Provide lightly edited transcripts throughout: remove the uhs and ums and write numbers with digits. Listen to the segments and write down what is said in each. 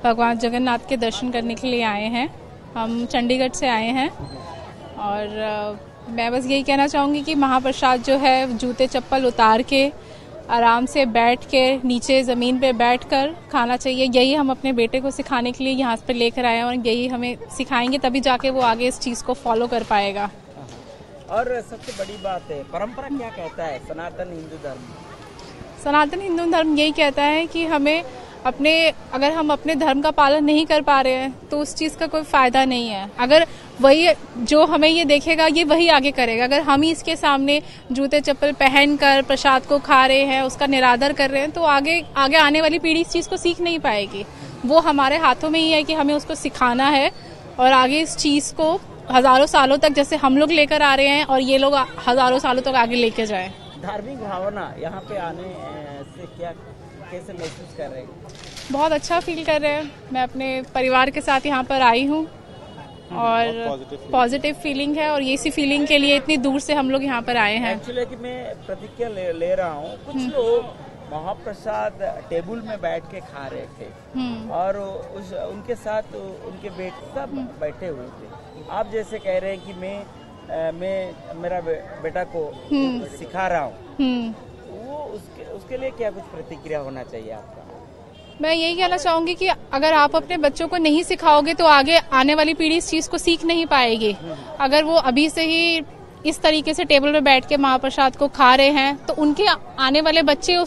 भगवान जगन्नाथ के दर्शन करने के लिए आए हैं। हम चंडीगढ़ से आए हैं और मैं बस यही कहना चाहूँगी कि महाप्रसाद जो है जूते चप्पल उतार के आराम से बैठ के नीचे ज़मीन पे बैठकर खाना चाहिए। यही हम अपने बेटे को सिखाने के लिए यहाँ पे लेकर आए हैं और यही हमें सिखाएंगे, तभी जाके वो आगे इस चीज़ को फॉलो कर पाएगा। और सबसे बड़ी बात है, परंपरा क्या कहता है सनातन हिंदू धर्म? सनातन हिंदू धर्म यही कहता है कि हमें अगर हम अपने धर्म का पालन नहीं कर पा रहे हैं तो उस चीज़ का कोई फायदा नहीं है। अगर वही जो हमें ये देखेगा ये वही आगे करेगा। अगर हम ही इसके सामने जूते चप्पल पहनकर प्रसाद को खा रहे हैं, उसका निरादर कर रहे हैं, तो आगे आने वाली पीढ़ी इस चीज़ को सीख नहीं पाएगी। वो हमारे हाथों में ही है कि हमें उसको सिखाना है और आगे इस चीज़ को हजारों सालों तक जैसे हम लोग लेकर आ रहे हैं और ये लोग हजारों सालों तक आगे लेके जाएं। धार्मिक भावना यहाँ पे आने से कैसे महसूस कर रहे हैं? बहुत अच्छा फील कर रहे हैं। मैं अपने परिवार के साथ यहाँ पर आई हूँ और पॉजिटिव फीलिंग है और इसी फीलिंग के लिए इतनी दूर से हम लोग यहाँ पर आए हैं। एक्चुअली कि मैं प्रतिक्रिया ले रहा हूँ, कुछ लोग महाप्रसाद टेबल में बैठ के खा रहे थे और उनके साथ उनके बेटे सब बैठे हुए थे। आप जैसे कह रहे हैं कि मैं मेरा बेटा को सिखा रहा हूँ, वो उसके लिए क्या कुछ प्रतिक्रिया होना चाहिए आपका? मैं यही कहना चाहूंगी कि अगर आप अपने बच्चों को नहीं सिखाओगे तो आगे आने वाली पीढ़ी इस चीज को सीख नहीं पाएगी। अगर वो अभी से ही इस तरीके से टेबल पे बैठ के महाप्रसाद को खा रहे हैं तो उनके आने वाले बच्चे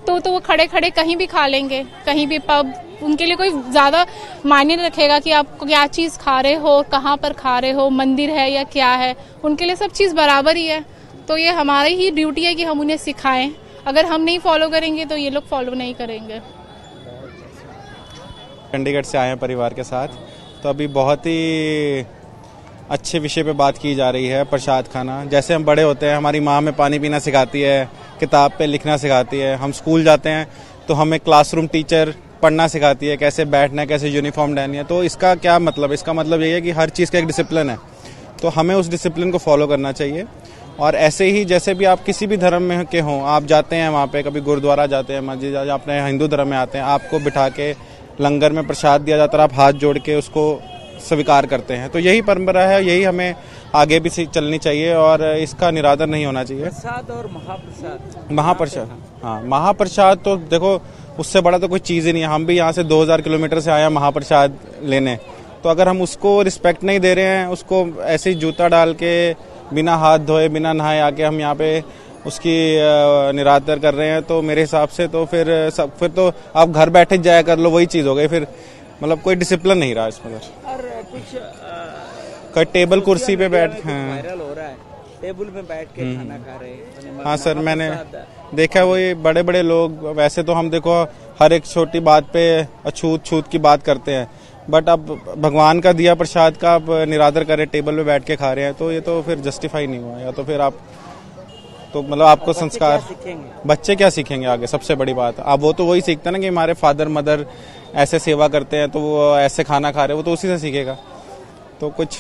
तो वो खड़े खड़े कहीं भी खा लेंगे, कहीं भी पब, उनके लिए कोई ज्यादा मायने नहीं रखेगा कि आप क्या चीज खा रहे हो, कहाँ पर खा रहे हो, मंदिर है या क्या है, उनके लिए सब चीज बराबर ही है। तो ये हमारी ही ड्यूटी है कि हम उन्हें सिखाएं। अगर हम नहीं फॉलो करेंगे तो ये लोग फॉलो नहीं करेंगे। चंडीगढ़ से आए हैं परिवार के साथ, तो अभी बहुत ही अच्छे विषय पे बात की जा रही है, प्रसाद खाना। जैसे हम बड़े होते हैं, हमारी माँ हमें पानी पीना सिखाती है, किताब पे लिखना सिखाती है। हम स्कूल जाते हैं तो हमें क्लासरूम टीचर पढ़ना सिखाती है, कैसे बैठना है, कैसे यूनिफॉर्म डालनी है। तो इसका क्या मतलब? इसका मतलब यही है कि हर चीज़ का एक डिसिप्लिन है, तो हमें उस डिसिप्लिन को फॉलो करना चाहिए। और ऐसे ही जैसे भी आप किसी भी धर्म में के हों, आप जाते हैं वहाँ पे, कभी गुरुद्वारा जाते हैं, मस्जिद, अपने हिंदू धर्म में आते हैं, आपको बिठा के लंगर में प्रसाद दिया जाता है, आप हाथ जोड़ के उसको स्वीकार करते हैं। तो यही परंपरा है, यही हमें आगे भी चलनी चाहिए और इसका निरादर नहीं होना चाहिए। प्रसाद और महाप्रसाद, हाँ, महाप्रसाद तो देखो उससे बड़ा तो कोई चीज़ ही नहीं है। हम भी यहाँ से 2000 किलोमीटर से आए हैं महाप्रसाद लेने, तो अगर हम उसको रिस्पेक्ट नहीं दे रहे हैं, उसको ऐसे ही जूता डाल के बिना हाथ धोए बिना नहाए आके हम यहाँ पे उसकी निरादर कर रहे हैं, तो मेरे हिसाब से तो फिर तो आप घर बैठे जाया कर लो, वही चीज़ हो गई। फिर मतलब कोई डिसिप्लिन नहीं रहा इसमें। और कुछ कोई टेबल कुर्सी पे बैठ, वायरल हो रहा है, टेबल पे बैठ के खाना खा रहे हैं। हाँ सर, मैंने देखा है, वो ये बड़े बड़े लोग, वैसे तो हम देखो हर एक छोटी बात पे अछूत की बात करते हैं, बट अब भगवान का दिया प्रसाद का आप निरादर करें, टेबल पे बैठ के खा रहे हैं, तो ये तो फिर जस्टिफाई नहीं हुआ। या तो फिर आप तो मतलब आपको संस्कार, बच्चे क्या सीखेंगे आगे? सबसे बड़ी बात, अब वो तो वही सीखता ना कि हमारे फादर मदर ऐसे सेवा करते हैं तो वो ऐसे खाना खा रहे हैं, वो तो उसी से सीखेगा। तो कुछ